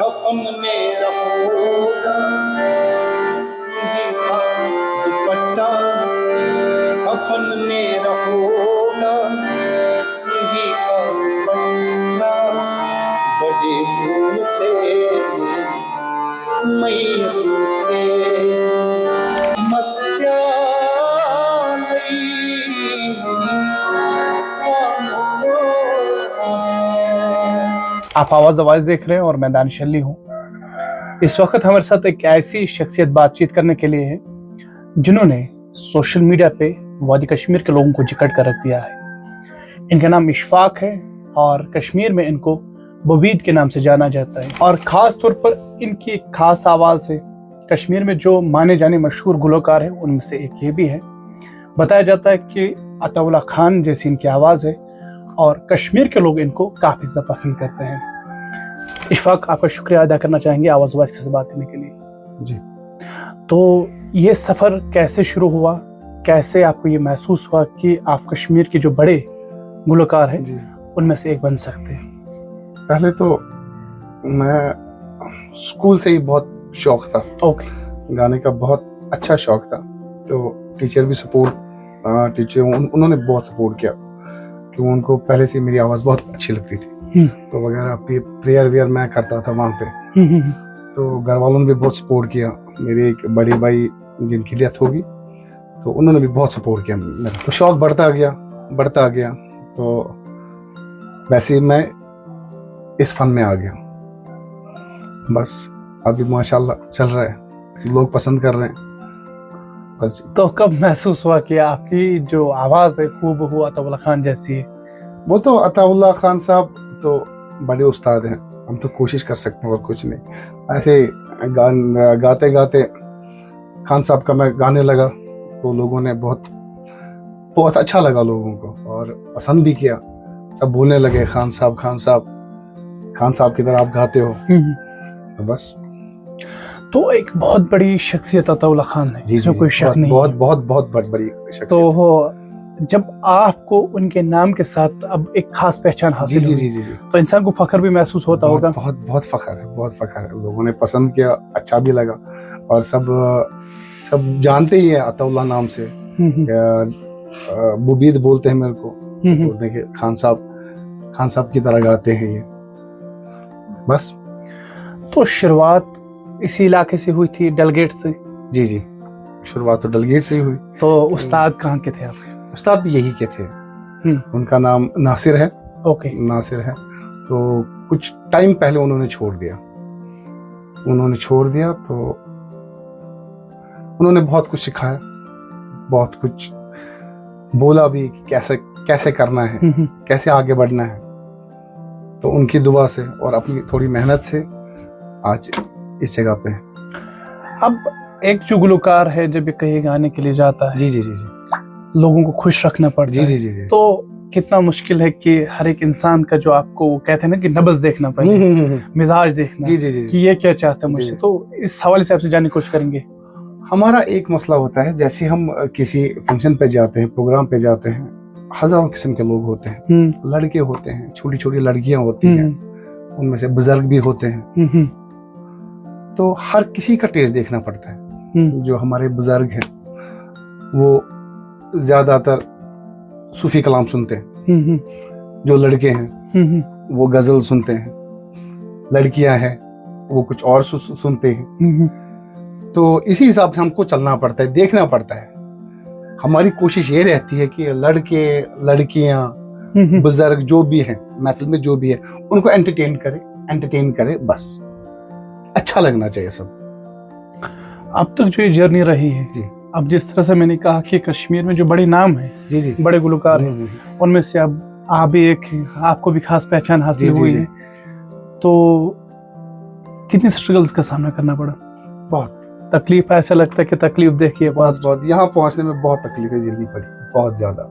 कफन में रहोगा यही दुपट्टा, कफन में रहोगा यही दुपट्टा, बड़े दूर से मई रूठे मस्या आप आवाज देख रहे हैं और मैं दानिश अली हूँ। इस वक्त हमारे साथ एक ऐसी शख्सियत बातचीत करने के लिए है जिन्होंने सोशल मीडिया पे वादी कश्मीर के लोगों को जकड़ कर रख दिया है। इनका नाम इशफाक है और कश्मीर में इनको बबीद के नाम से जाना जाता है और ख़ास तौर पर इनकी एक खास आवाज़ है। कश्मीर में जो माने जाने मशहूर गुलकार हैं उनमें से एक ये भी है। बताया जाता है कि अताउल्ला खान जैसी इनकी आवाज़ है और कश्मीर के लोग इनको काफ़ी ज़्यादा पसंद करते हैं। इशफाक, आपका शुक्रिया अदा करना चाहेंगे आवाज़ के साथ बात करने के लिए। जी, तो ये सफ़र कैसे शुरू हुआ, कैसे आपको ये महसूस हुआ कि आप कश्मीर के जो बड़े गुलकार हैं जी। उनमें से एक बन सकते हैं? पहले तो मैं स्कूल से ही बहुत शौक था, ओके। गाने का बहुत अच्छा शौक था। तो टीचर भी उन्होंने बहुत सपोर्ट किया कि उनको पहले से मेरी आवाज़ बहुत अच्छी लगती थी। तो वगैरह प्रेयर वेयर मैं करता था वहाँ पे। तो घर वालों ने भी बहुत सपोर्ट किया। मेरे एक बड़े भाई जिनकी डेथ होगी तो उन्होंने भी बहुत सपोर्ट किया मेरा। तो शौक बढ़ता गया। तो वैसे ही मैं इस फन में आ गया। बस अभी माशाल्लाह चल रहा है, लोग पसंद कर रहे हैं बस। तो कब महसूस हुआ कि आपकी जो आवाज़ है हूबहू अताउल्ला खान जैसी है? वो तो अताउल्ला खान साहब तो बड़े उस्ताद हैं, हम तो कोशिश कर सकते हैं और कुछ नहीं। ऐसे गाते गाते खान साहब का मैं गाने लगा तो लोगों ने बहुत अच्छा लगा लोगों को और पसंद भी किया। सब बोलने लगे खान साहब की तरह आप गाते हो। तो बस। तो एक बहुत बड़ी शख्सियत अताउल्ला खान है, इसमें कोई शक नहीं है। बहुत बड़ी शख्सियत। तो वो जब आपको उनके नाम के साथ अब एक खास पहचान हासिल हुई, जी। तो इंसान को फख्र भी महसूस होता होगा। बहुत फख्र है। लोगों ने पसंद किया, अच्छा भी लगा और सब जानते ही है अताउल्ला नाम से। बुबीद बोलते हैं मेरे को, बोलते हैं कि खान साहब की तरह गाते हैं ये। बस। तो शुरुआत इसी इलाके से हुई थी, डलगेट से? जी, शुरुआत तो डलगेट से ही हुई। तो उस्ताद कहाँ के थे आपके? उस्ताद भी यही के थे। उनका नाम नासिर है। ओके। नासिर है। तो कुछ टाइम पहले उन्होंने छोड़ दिया तो उन्होंने बहुत कुछ सिखाया, बहुत कुछ बोला भी कि कैसे करना है, कैसे आगे बढ़ना है। तो उनकी दुआ से और अपनी थोड़ी मेहनत से आज इस जगह पे है। अब एक जो गुलकार है जब ये कहीं गाने के लिए जाता है, जी, लोगों को खुश रखना पड़ता है। जी। तो कितना मुश्किल है कि हर एक इंसान का जो आपको कहते हैं ना कि नब्ज देखना पड़े, मिजाज देखना, जी कि ये क्या चाहता है मुझसे। तो इस हवाले से आपसे जानने की कोशिश करेंगे। हमारा एक मसला होता है, जैसे हम किसी फंक्शन पे जाते हैं, प्रोग्राम पे जाते हैं, हजारों किस्म के लोग होते हैं। लड़के होते हैं, छोटी छोटी लड़कियां होती हैं, उनमें से बुजुर्ग भी होते हैं। तो हर किसी का टेस्ट देखना पड़ता है। जो हमारे बुजुर्ग हैं वो ज्यादातर सूफी कलाम सुनते हैं। जो लड़के हैं वो गजल सुनते हैं। लड़कियां हैं वो कुछ और सुनते हैं। तो इसी हिसाब से हमको चलना पड़ता है, देखना पड़ता है। हमारी कोशिश ये रहती है कि लड़के लड़कियां बुजुर्ग जो भी हैं महफिल में, जो भी है, उनको एंटरटेन करे बस। अच्छा लगना चाहिए सब। अब तक जो ये जर्नी रही है जी, अब जिस तरह से मैंने कहा कि कश्मीर में जो बड़े नाम हैं, जी, बड़े गुलकार हैं, उनमें से अब आप भी एक हैं, आपको भी खास पहचान हासिल हुई है। तो कितनी स्ट्रगल्स का सामना करना पड़ा? बहुत तकलीफ, ऐसा लगता है कि तकलीफ देखिए बहुत यहाँ पहुंचने में बहुत तकलीफें झेलनी पड़ी, बहुत ज्यादा।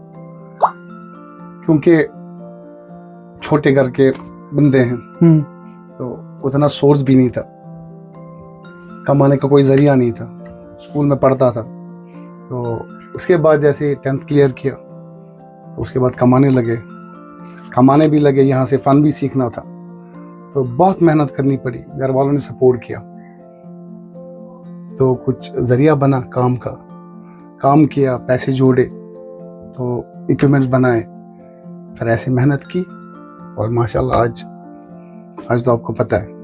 क्योंकि छोटे घर के बंदे हैं तो उतना सोर्स भी नहीं था, कमाने का कोई जरिया नहीं था। स्कूल में पढ़ता था तो उसके बाद जैसे 10th क्लियर किया तो उसके बाद कमाने भी लगे, यहाँ से फन भी सीखना था। तो बहुत मेहनत करनी पड़ी, घर वालों ने सपोर्ट किया, तो कुछ जरिया बना काम का, काम किया, पैसे जोड़े, तो इक्विपमेंट्स बनाए, फिर ऐसे मेहनत की और माशाल्लाह आज तो आपको पता है।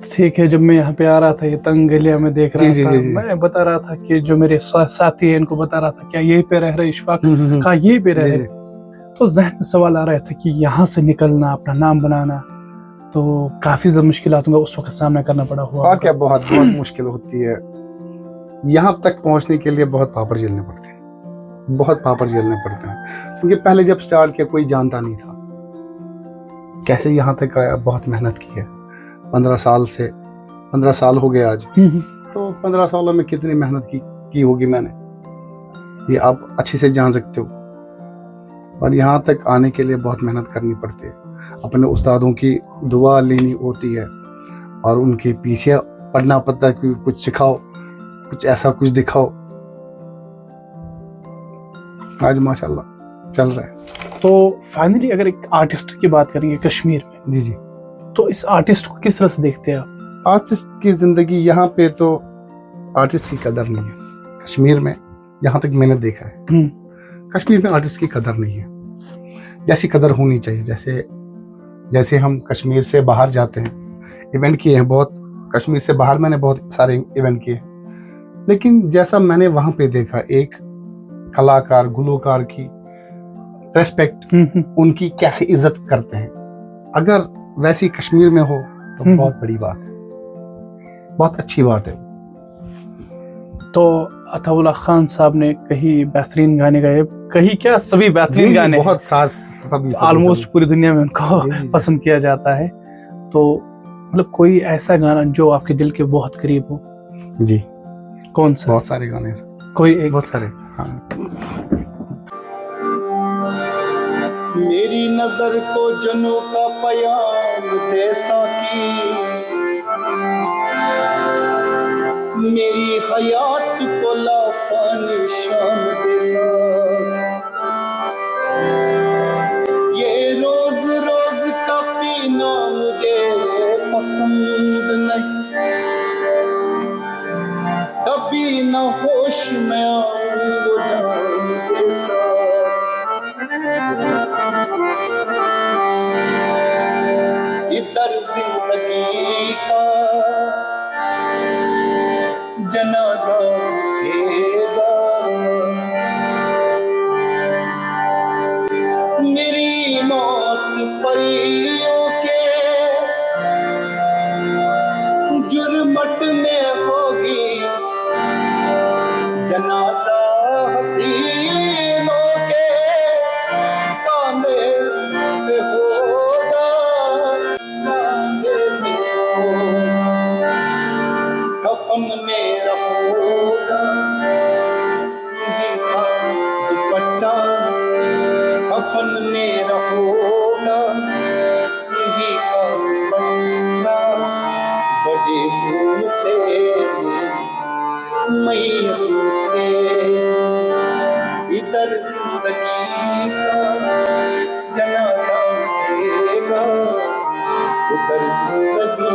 ठीक है, जब मैं यहाँ पे आ रहा था, ये तंग गलिया में देख रहा जी, था, जी, जी। मैं बता रहा था कि जो मेरे साथी है इनको बता रहा था क्या यहीं पे रह रहे इशफाक, कहा यहीं पे रह जी, रहे। जी। तो जहन में सवाल आ रहा था कि यहाँ से निकलना, अपना नाम बनाना, तो काफी ज्यादा मुश्किलातों का उस वक्त सामना करना पड़ा हुआ। और क्या, बहुत बहुत मुश्किल होती है। यहाँ तक पहुँचने के लिए बहुत पापड़ झेलने पड़ते हैं, बहुत पापड़ झेलने पड़ते हैं, क्योंकि पहले जब स्टार्ट किया कोई जानता नहीं था। कैसे यहाँ तक आया, बहुत मेहनत की है। 15 साल हो गए आज, तो 15 सालों में कितनी मेहनत की होगी मैंने, ये आप अच्छे से जान सकते हो। और यहाँ तक आने के लिए बहुत मेहनत करनी पड़ती है, अपने उस्तादों की दुआ लेनी होती है और उनके पीछे पढ़ना पड़ता है कि कुछ सिखाओ, कुछ ऐसा कुछ दिखाओ। आज माशाल्लाह चल रहा है। तो फाइनली अगर एक आर्टिस्ट की बात करेंगे कश्मीर में, जी जी। तो इस आर्टिस्ट को किस तरह से देखते हैं आप? आर्टिस्ट की जिंदगी यहाँ पे तो आर्टिस्ट की कदर नहीं है कश्मीर में, जहाँ तक मैंने देखा है। कश्मीर में आर्टिस्ट की कदर नहीं है, जैसी कदर होनी चाहिए। जैसे हम कश्मीर से बाहर जाते हैं, इवेंट किए हैं बहुत, कश्मीर से बाहर मैंने बहुत सारे इवेंट किए, लेकिन जैसा मैंने वहां पे देखा, एक कलाकार गुलकार की रेस्पेक्ट, उनकी कैसे इज्जत करते हैं, अगर वैसी कश्मीर में हो तो बहुत बड़ी बात है, बहुत अच्छी बात है। तो अताउल्लाह खान साहब ने कहीं बेहतरीन गाने गाए, कहीं क्या सभी बेहतरीन गाने, बहुत सभी ऑलमोस्ट पूरी दुनिया में उनको जी, जी, जी। पसंद किया जाता है। तो मतलब कोई ऐसा गाना जो आपके दिल के बहुत करीब हो? जी, कौन सा? बहुत सारे गाने हैं, कोई एक? बहुत सारे। हाँ। मेरी नजर को जनों का पयाम दे साकी, मेरी हयात को लाफा निशान दे साकी, ये रोज रोज का पीना मुझे पसंद नहीं, कभी न होश में आऊं वो जान दे साकी। इधर जिंदगी का जनाजा उठेगा, मेरी मौत परियों के जुर्मट में होगी, जनाजा हसीनों के कांधे पे होगा, कांधे पे होगा, कफन मेरा होगा यही का दुपट्टा, कफन मेरा होगा यही का दुपट्टा, बड़े धूम से मैयत उठे, इधर जिंदगी का जनाजा उठेगा, उधर जिंदगी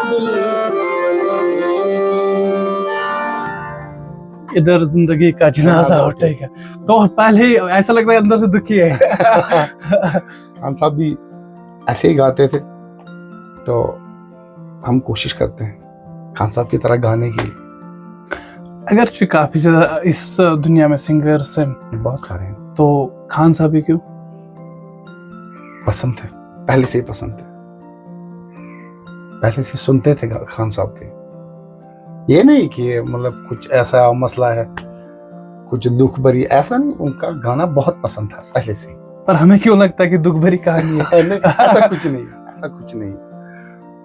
दुल्हन बनेगी। इधर जिंदगी का जनाजा उठेगा। तो पहले ही ऐसा लगता है अंदर से दुखी है। खान साहब भी ऐसे ही गाते थे, तो हम कोशिश करते हैं खान साहब की तरह गाने की। अगर काफी ज्यादा इस दुनिया में सिंगर्स हैं, बहुत सारे हैं, तो खान साहब ही क्यों? पसंद थे, पहले से ही पसंद थे, पहले से सुनते थे खान साहब के। ये नहीं कि मतलब कुछ ऐसा मसला है, कुछ दुख भरी, ऐसा नहीं, उनका गाना बहुत पसंद था पहले से। पर हमें क्यों लगता है कि दुख भरी कहानी है? ऐसा कुछ नहीं, ऐसा कुछ नहीं।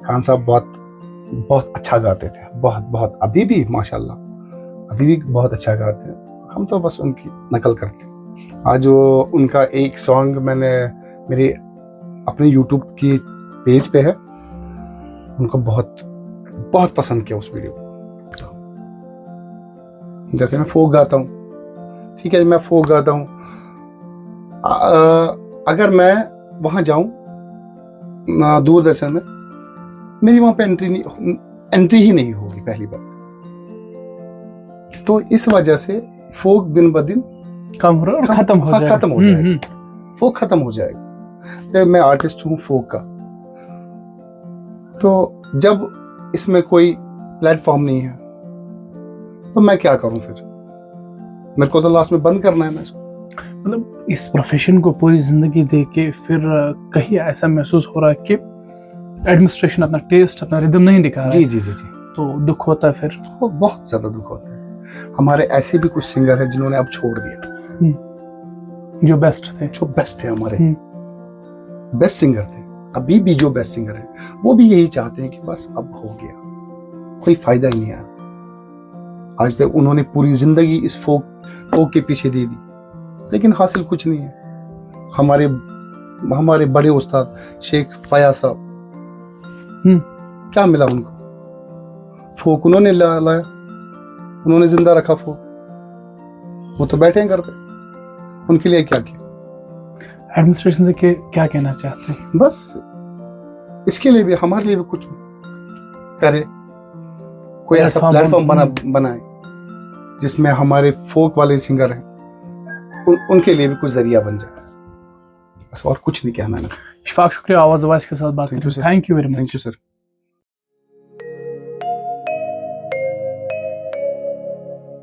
खान साहब बहुत अच्छा गाते थे, बहुत अभी भी माशाल्लाह, अभी भी बहुत अच्छा गाते हैं। हम तो बस उनकी नकल करते हैं। आज वो उनका एक सॉन्ग मैंने मेरे अपने YouTube की पेज पे है, उनको बहुत पसंद किया उस वीडियो। जैसे मैं फोक गाता हूँ, ठीक है, मैं फोक गाता हूँ, अगर मैं वहां जाऊं दूरदर्शन में, मेरी वहां पे एंट्री ही नहीं होगी पहली बार। तो इस वजह से फोक दिन ब दिन कम हो रहा है और खत्म हो जाएगा। खत्म हो जाएगा, फोक खत्म हो जाएगा। तो मैं आर्टिस्ट हूँ फोक का, तो जब इसमें कोई प्लेटफॉर्म नहीं है तो मैं क्या करूं फिर? मेरे को तो लास्ट में बंद करना है ना इसको। मतलब इस प्रोफेशन को पूरी जिंदगी दे के फिर कहीं ऐसा महसूस हो रहा है कि एडमिनिस्ट्रेशन अपना टेस्ट, अपना रिदम नहीं दिखा रहा है। जी जी जी जी, तो दुख होता है फिर। वो बहुत ज्यादा दुख होता है। हमारे ऐसे भी कुछ सिंगर हैं जिन्होंने अब छोड़ दिया, जो बेस्ट थे, जो बेस्ट थे, हमारे बेस्ट सिंगर थे। अभी भी जो बेस्ट सिंगर है वो भी यही चाहते हैं कि बस अब हो गया, कोई फायदा ही नहीं आया। आज तक उन्होंने पूरी जिंदगी इस फोक के पीछे दे दी, लेकिन हासिल कुछ नहीं है। हमारे बड़े उस्ताद शेख फयाज साहब, क्या मिला उनको? फोक उन्होंने लाया, उन्होंने जिंदा रखा फोक। वो तो बैठे हैं घर पे, उनके लिए क्या किया? एडमिनिस्ट्रेशन से क्या कहना चाहते हैं? बस इसके लिए भी, हमारे लिए भी कुछ करे, कोई ऐसा प्लेटफॉर्म बनाए जिसमें हमारे फोक वाले सिंगर हैं उनके लिए भी कुछ जरिया बन जाए। बस और कुछ नहीं कहना है। इशफाक, शुक्रिया आवाज वॉइस के साथ बात करने के लिए। Thank you very much. Thank you sir.